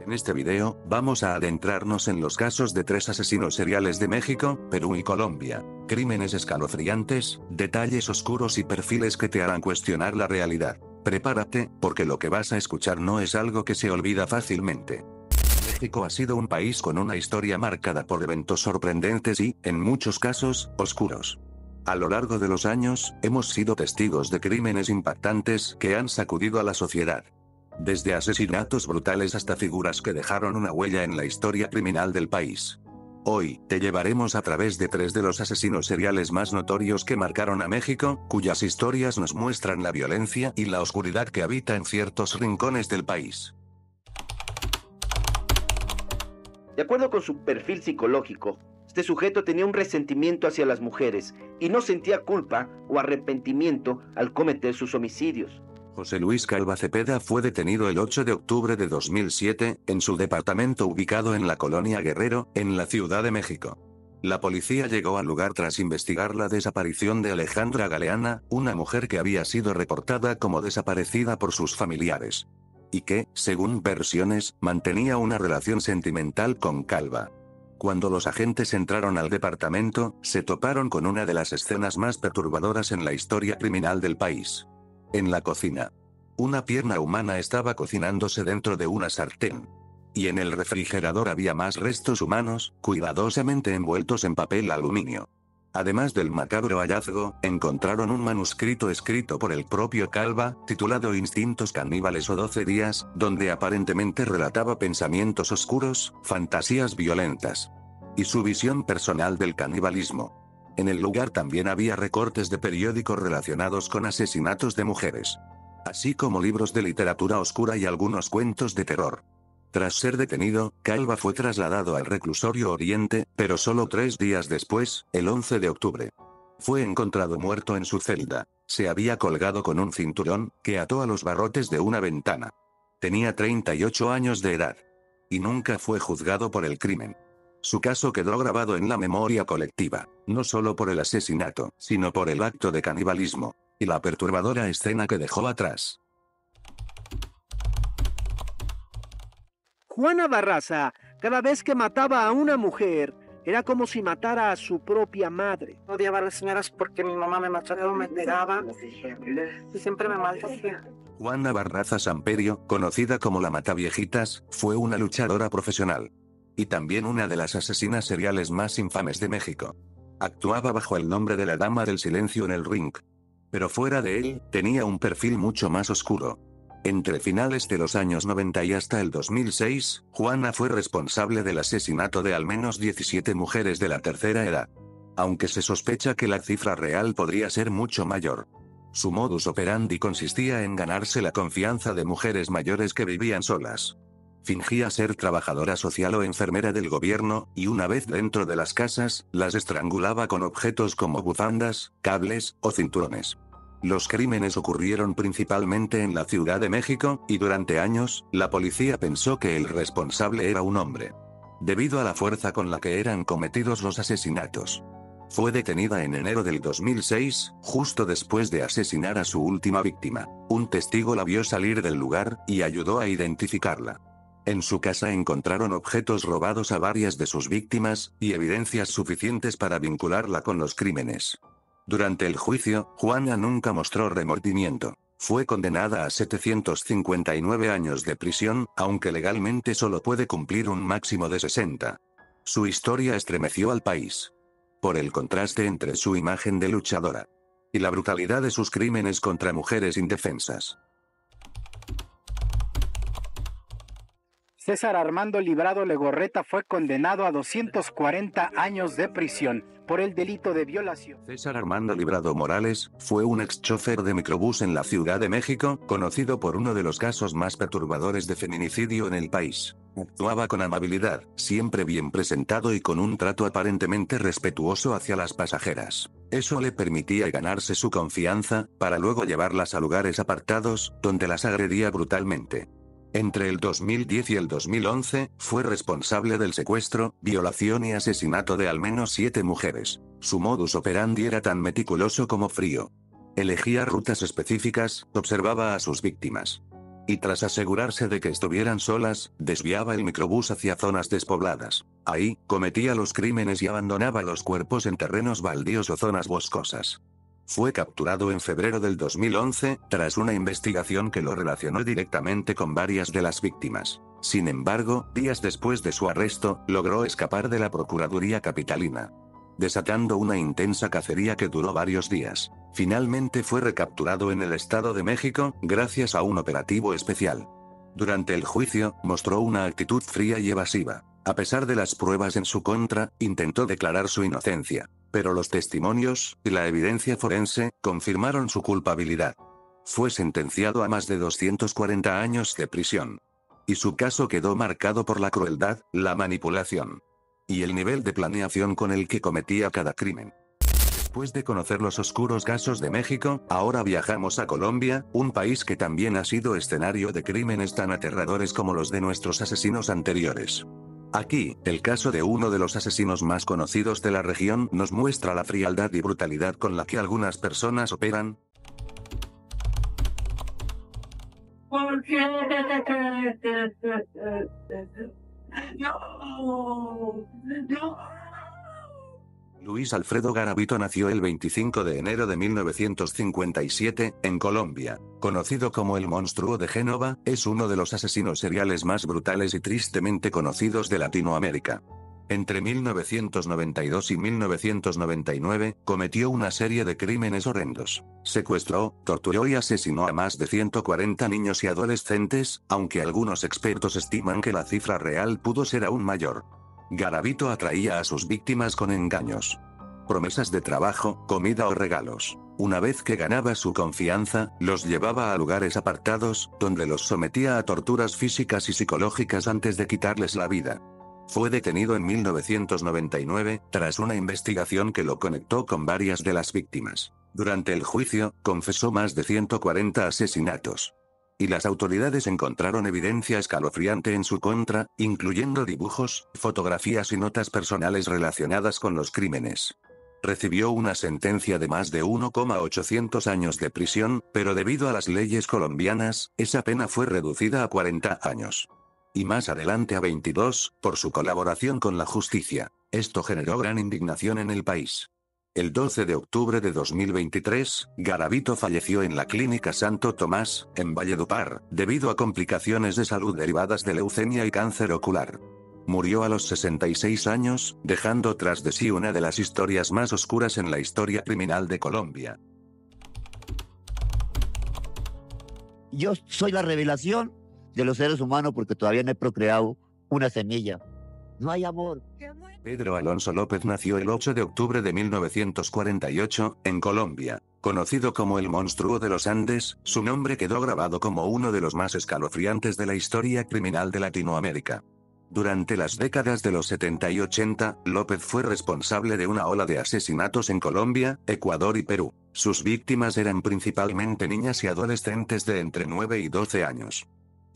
En este video, vamos a adentrarnos en los casos de 3 asesinos seriales de México, Perú y Colombia. Crímenes escalofriantes, detalles oscuros y perfiles que te harán cuestionar la realidad. Prepárate, porque lo que vas a escuchar no es algo que se olvida fácilmente. México ha sido un país con una historia marcada por eventos sorprendentes y, en muchos casos, oscuros. A lo largo de los años, hemos sido testigos de crímenes impactantes que han sacudido a la sociedad. Desde asesinatos brutales hasta figuras que dejaron una huella en la historia criminal del país. Hoy, te llevaremos a través de 3 de los asesinos seriales más notorios que marcaron a México, cuyas historias nos muestran la violencia y la oscuridad que habita en ciertos rincones del país. De acuerdo con su perfil psicológico, este sujeto tenía un resentimiento hacia las mujeres y no sentía culpa o arrepentimiento al cometer sus homicidios. José Luis Calva Cepeda fue detenido el 8 de octubre de 2007, en su departamento ubicado en la colonia Guerrero, en la Ciudad de México. La policía llegó al lugar tras investigar la desaparición de Alejandra Galeana, una mujer que había sido reportada como desaparecida por sus familiares. Y que, según versiones, mantenía una relación sentimental con Calva. Cuando los agentes entraron al departamento, se toparon con una de las escenas más perturbadoras en la historia criminal del país. En la cocina. Una pierna humana estaba cocinándose dentro de una sartén. Y en el refrigerador había más restos humanos, cuidadosamente envueltos en papel aluminio. Además del macabro hallazgo, encontraron un manuscrito escrito por el propio Calva, titulado Instintos caníbales o 12 días, donde aparentemente relataba pensamientos oscuros, fantasías violentas. Y su visión personal del canibalismo. En el lugar también había recortes de periódicos relacionados con asesinatos de mujeres. Así como libros de literatura oscura y algunos cuentos de terror. Tras ser detenido, Calva fue trasladado al reclusorio Oriente, pero solo 3 días después, el 11 de octubre. Fue encontrado muerto en su celda. Se había colgado con un cinturón, que ató a los barrotes de una ventana. Tenía 38 años de edad. Y nunca fue juzgado por el crimen. Su caso quedó grabado en la memoria colectiva, no solo por el asesinato, sino por el acto de canibalismo, y la perturbadora escena que dejó atrás. Juana Barraza, cada vez que mataba a una mujer, era como si matara a su propia madre. Odiaba a las señoras porque mi mamá me maltrataba, me pegaba y siempre me maldecía. Juana Barraza Samperio, conocida como la Mataviejitas, fue una luchadora profesional. Y también una de las asesinas seriales más infames de México. Actuaba bajo el nombre de la Dama del Silencio en el ring. Pero fuera de él, tenía un perfil mucho más oscuro. Entre finales de los años 90 y hasta el 2006, Juana fue responsable del asesinato de al menos 17 mujeres de la tercera edad. Aunque se sospecha que la cifra real podría ser mucho mayor. Su modus operandi consistía en ganarse la confianza de mujeres mayores que vivían solas. Fingía ser trabajadora social o enfermera del gobierno, y una vez dentro de las casas, las estrangulaba con objetos como bufandas, cables, o cinturones. Los crímenes ocurrieron principalmente en la Ciudad de México, y durante años, la policía pensó que el responsable era un hombre. Debido a la fuerza con la que eran cometidos los asesinatos. Fue detenida en enero del 2006, justo después de asesinar a su última víctima. Un testigo la vio salir del lugar, y ayudó a identificarla. En su casa encontraron objetos robados a varias de sus víctimas, y evidencias suficientes para vincularla con los crímenes. Durante el juicio, Juana nunca mostró remordimiento. Fue condenada a 759 años de prisión, aunque legalmente solo puede cumplir un máximo de 60. Su historia estremeció al país. Por el contraste entre su imagen de luchadora y la brutalidad de sus crímenes contra mujeres indefensas. César Armando Librado Legorreta fue condenado a 240 años de prisión por el delito de violación. César Armando Librado Morales fue un ex chofer de microbús en la Ciudad de México, conocido por uno de los casos más perturbadores de feminicidio en el país. Actuaba con amabilidad, siempre bien presentado y con un trato aparentemente respetuoso hacia las pasajeras. Eso le permitía ganarse su confianza, para luego llevarlas a lugares apartados, donde las agredía brutalmente. Entre el 2010 y el 2011, fue responsable del secuestro, violación y asesinato de al menos 7 mujeres. Su modus operandi era tan meticuloso como frío. Elegía rutas específicas, observaba a sus víctimas. y tras asegurarse de que estuvieran solas, desviaba el microbús hacia zonas despobladas. Ahí, cometía los crímenes y abandonaba los cuerpos en terrenos baldíos o zonas boscosas. Fue capturado en febrero del 2011, tras una investigación que lo relacionó directamente con varias de las víctimas. Sin embargo, días después de su arresto, logró escapar de la Procuraduría Capitalina, desatando una intensa cacería que duró varios días. Finalmente fue recapturado en el Estado de México, gracias a un operativo especial. Durante el juicio, mostró una actitud fría y evasiva. A pesar de las pruebas en su contra, intentó declarar su inocencia. Pero los testimonios, y la evidencia forense, confirmaron su culpabilidad. Fue sentenciado a más de 240 años de prisión. Y su caso quedó marcado por la crueldad, la manipulación y el nivel de planeación con el que cometía cada crimen. Después de conocer los oscuros casos de México, ahora viajamos a Colombia, un país que también ha sido escenario de crímenes tan aterradores como los de nuestros asesinos anteriores. Aquí, el caso de uno de los asesinos más conocidos de la región nos muestra la frialdad y brutalidad con la que algunas personas operan. ¿Por qué? No, no. Luis Alfredo Garavito nació el 25 de enero de 1957, en Colombia. Conocido como el monstruo de Génova, es uno de los asesinos seriales más brutales y tristemente conocidos de Latinoamérica. Entre 1992 y 1999, cometió una serie de crímenes horrendos. Secuestró, torturó y asesinó a más de 140 niños y adolescentes, aunque algunos expertos estiman que la cifra real pudo ser aún mayor. Garavito atraía a sus víctimas con engaños, promesas de trabajo, comida o regalos. Una vez que ganaba su confianza, los llevaba a lugares apartados, donde los sometía a torturas físicas y psicológicas antes de quitarles la vida. Fue detenido en 1999, tras una investigación que lo conectó con varias de las víctimas. Durante el juicio, confesó más de 140 asesinatos. Y las autoridades encontraron evidencia escalofriante en su contra, incluyendo dibujos, fotografías y notas personales relacionadas con los crímenes. Recibió una sentencia de más de 1,800 años de prisión, pero debido a las leyes colombianas, esa pena fue reducida a 40 años. Y más adelante a 22, por su colaboración con la justicia. Esto generó gran indignación en el país. El 12 de octubre de 2023, Garavito falleció en la Clínica Santo Tomás, en Valledupar, debido a complicaciones de salud derivadas de leucemia y cáncer ocular. Murió a los 66 años, dejando tras de sí una de las historias más oscuras en la historia criminal de Colombia. Yo soy la revelación de los seres humanos porque todavía no he procreado una semilla. No hay amor. Pedro Alonso López nació el 8 de octubre de 1948, en Colombia. Conocido como el monstruo de los Andes, su nombre quedó grabado como uno de los más escalofriantes de la historia criminal de Latinoamérica. Durante las décadas de los 70 y 80, López fue responsable de una ola de asesinatos en Colombia, Ecuador y Perú. Sus víctimas eran principalmente niñas y adolescentes de entre 9 y 12 años.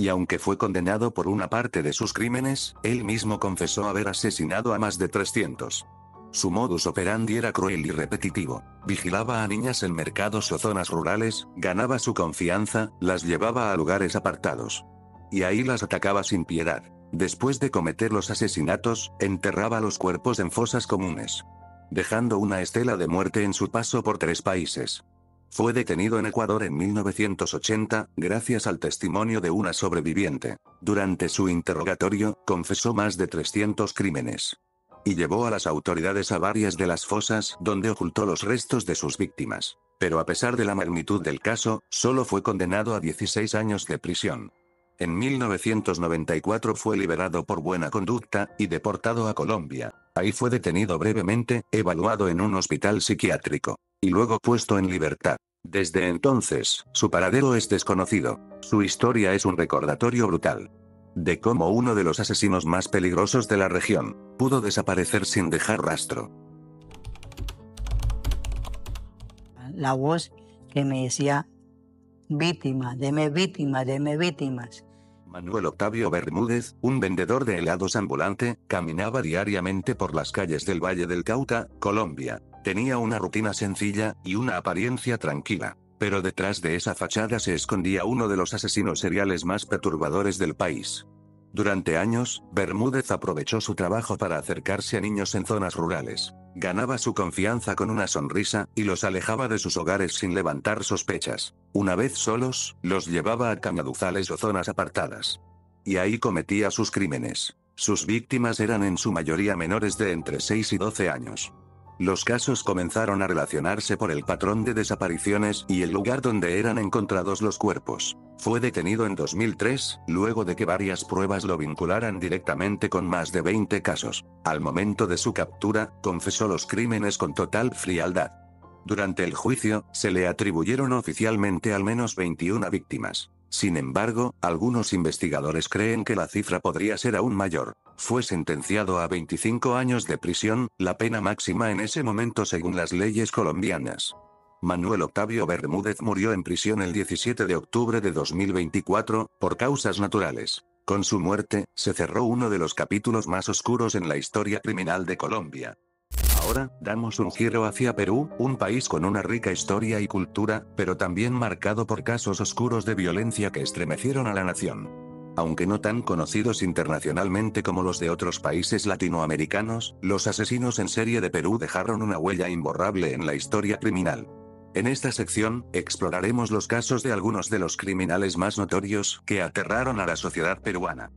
Y aunque fue condenado por una parte de sus crímenes, él mismo confesó haber asesinado a más de 300. Su modus operandi era cruel y repetitivo. Vigilaba a niñas en mercados o zonas rurales, ganaba su confianza, las llevaba a lugares apartados. Y ahí las atacaba sin piedad. Después de cometer los asesinatos, enterraba los cuerpos en fosas comunes, dejando una estela de muerte en su paso por 3 países. Fue detenido en Ecuador en 1980, gracias al testimonio de una sobreviviente. Durante su interrogatorio, confesó más de 300 crímenes. Y llevó a las autoridades a varias de las fosas donde ocultó los restos de sus víctimas. Pero a pesar de la magnitud del caso, solo fue condenado a 16 años de prisión. En 1994 fue liberado por buena conducta, y deportado a Colombia. Ahí fue detenido brevemente, evaluado en un hospital psiquiátrico, y luego puesto en libertad. Desde entonces, su paradero es desconocido. Su historia es un recordatorio brutal de cómo uno de los asesinos más peligrosos de la región pudo desaparecer sin dejar rastro. La voz que me decía, víctima, deme víctimas, deme víctimas. Manuel Octavio Bermúdez, un vendedor de helados ambulante, caminaba diariamente por las calles del Valle del Cauca, Colombia. Tenía una rutina sencilla y una apariencia tranquila. Pero detrás de esa fachada se escondía uno de los asesinos seriales más perturbadores del país. Durante años, Bermúdez aprovechó su trabajo para acercarse a niños en zonas rurales. Ganaba su confianza con una sonrisa, y los alejaba de sus hogares sin levantar sospechas. Una vez solos, los llevaba a cañaduzales o zonas apartadas. Y ahí cometía sus crímenes. Sus víctimas eran en su mayoría menores de entre 6 y 12 años. Los casos comenzaron a relacionarse por el patrón de desapariciones y el lugar donde eran encontrados los cuerpos. Fue detenido en 2003, luego de que varias pruebas lo vincularan directamente con más de 20 casos. Al momento de su captura, confesó los crímenes con total frialdad. Durante el juicio, se le atribuyeron oficialmente al menos 21 víctimas. Sin embargo, algunos investigadores creen que la cifra podría ser aún mayor. Fue sentenciado a 25 años de prisión, la pena máxima en ese momento según las leyes colombianas. Manuel Octavio Bermúdez murió en prisión el 17 de octubre de 2024, por causas naturales. Con su muerte, se cerró uno de los capítulos más oscuros en la historia criminal de Colombia. Ahora, damos un giro hacia Perú, un país con una rica historia y cultura, pero también marcado por casos oscuros de violencia que estremecieron a la nación. Aunque no tan conocidos internacionalmente como los de otros países latinoamericanos, los asesinos en serie de Perú dejaron una huella imborrable en la historia criminal. En esta sección, exploraremos los casos de algunos de los criminales más notorios que aterraron a la sociedad peruana.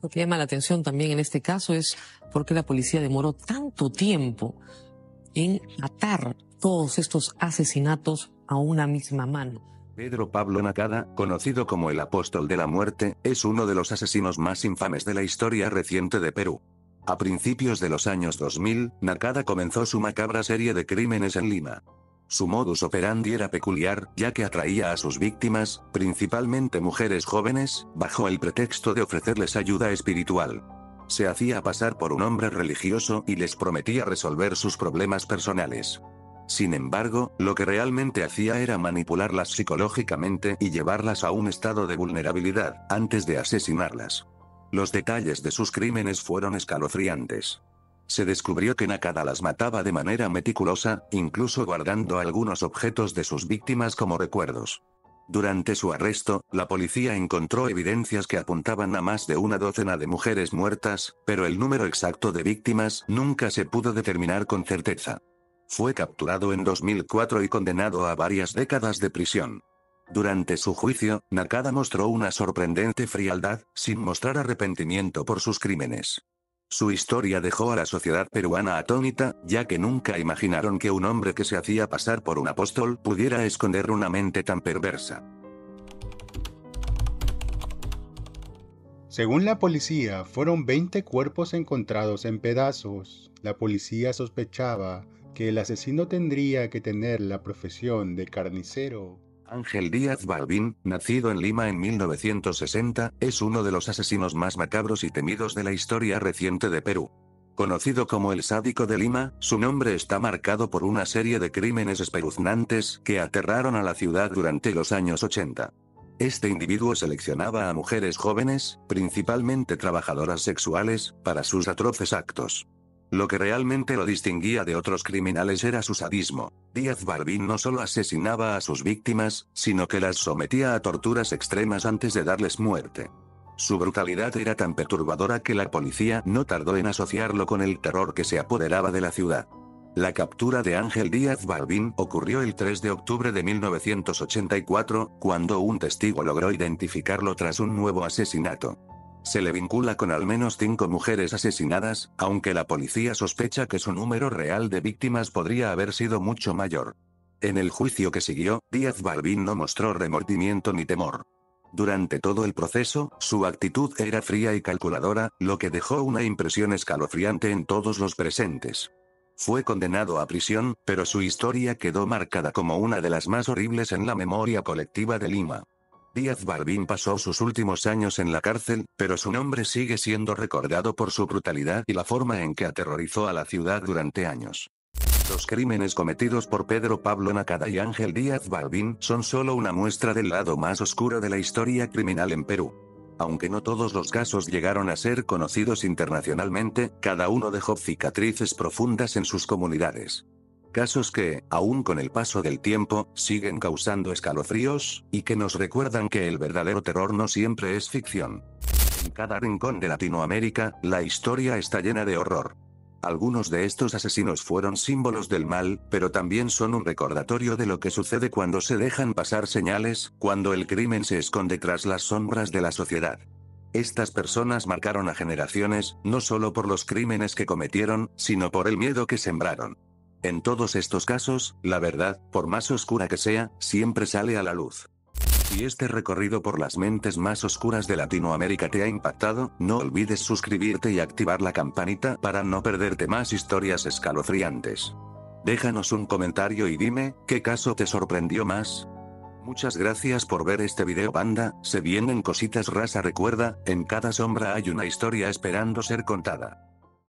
Lo que llama la atención también en este caso es por qué la policía demoró tanto tiempo en atar todos estos asesinatos a una misma mano. Pedro Pablo Nakada, conocido como el Apóstol de la Muerte, es uno de los asesinos más infames de la historia reciente de Perú. A principios de los años 2000, Nakada comenzó su macabra serie de crímenes en Lima. Su modus operandi era peculiar, ya que atraía a sus víctimas, principalmente mujeres jóvenes, bajo el pretexto de ofrecerles ayuda espiritual. Se hacía pasar por un hombre religioso y les prometía resolver sus problemas personales. Sin embargo, lo que realmente hacía era manipularlas psicológicamente y llevarlas a un estado de vulnerabilidad, antes de asesinarlas. Los detalles de sus crímenes fueron escalofriantes. Se descubrió que Nakada las mataba de manera meticulosa, incluso guardando algunos objetos de sus víctimas como recuerdos. Durante su arresto, la policía encontró evidencias que apuntaban a más de una docena de mujeres muertas, pero el número exacto de víctimas nunca se pudo determinar con certeza. Fue capturado en 2004 y condenado a varias décadas de prisión. Durante su juicio, Nakada mostró una sorprendente frialdad, sin mostrar arrepentimiento por sus crímenes. Su historia dejó a la sociedad peruana atónita, ya que nunca imaginaron que un hombre que se hacía pasar por un apóstol pudiera esconder una mente tan perversa. Según la policía, fueron 20 cuerpos encontrados en pedazos. La policía sospechaba que el asesino tendría que tener la profesión de carnicero. Ángel Díaz Balbín, nacido en Lima en 1960, es uno de los asesinos más macabros y temidos de la historia reciente de Perú. Conocido como el Sádico de Lima, su nombre está marcado por una serie de crímenes espeluznantes que aterraron a la ciudad durante los años 80. Este individuo seleccionaba a mujeres jóvenes, principalmente trabajadoras sexuales, para sus atroces actos. Lo que realmente lo distinguía de otros criminales era su sadismo. Díaz Balbín no solo asesinaba a sus víctimas, sino que las sometía a torturas extremas antes de darles muerte. Su brutalidad era tan perturbadora que la policía no tardó en asociarlo con el terror que se apoderaba de la ciudad. La captura de Ángel Díaz Balbín ocurrió el 3 de octubre de 1984, cuando un testigo logró identificarlo tras un nuevo asesinato. Se le vincula con al menos 5 mujeres asesinadas, aunque la policía sospecha que su número real de víctimas podría haber sido mucho mayor. En el juicio que siguió, Díaz Balbín no mostró remordimiento ni temor. Durante todo el proceso, su actitud era fría y calculadora, lo que dejó una impresión escalofriante en todos los presentes. Fue condenado a prisión, pero su historia quedó marcada como una de las más horribles en la memoria colectiva de Lima. Díaz Balbín pasó sus últimos años en la cárcel, pero su nombre sigue siendo recordado por su brutalidad y la forma en que aterrorizó a la ciudad durante años. Los crímenes cometidos por Pedro Pablo Nakada y Ángel Díaz Balbín son solo una muestra del lado más oscuro de la historia criminal en Perú. Aunque no todos los casos llegaron a ser conocidos internacionalmente, cada uno dejó cicatrices profundas en sus comunidades. Casos que, aún con el paso del tiempo, siguen causando escalofríos, y que nos recuerdan que el verdadero terror no siempre es ficción. En cada rincón de Latinoamérica, la historia está llena de horror. Algunos de estos asesinos fueron símbolos del mal, pero también son un recordatorio de lo que sucede cuando se dejan pasar señales, cuando el crimen se esconde tras las sombras de la sociedad. Estas personas marcaron a generaciones, no solo por los crímenes que cometieron, sino por el miedo que sembraron. En todos estos casos, la verdad, por más oscura que sea, siempre sale a la luz. Si este recorrido por las mentes más oscuras de Latinoamérica te ha impactado, no olvides suscribirte y activar la campanita para no perderte más historias escalofriantes. Déjanos un comentario y dime, ¿qué caso te sorprendió más? Muchas gracias por ver este video, banda. Se vienen cositas raza. Recuerda, en cada sombra hay una historia esperando ser contada.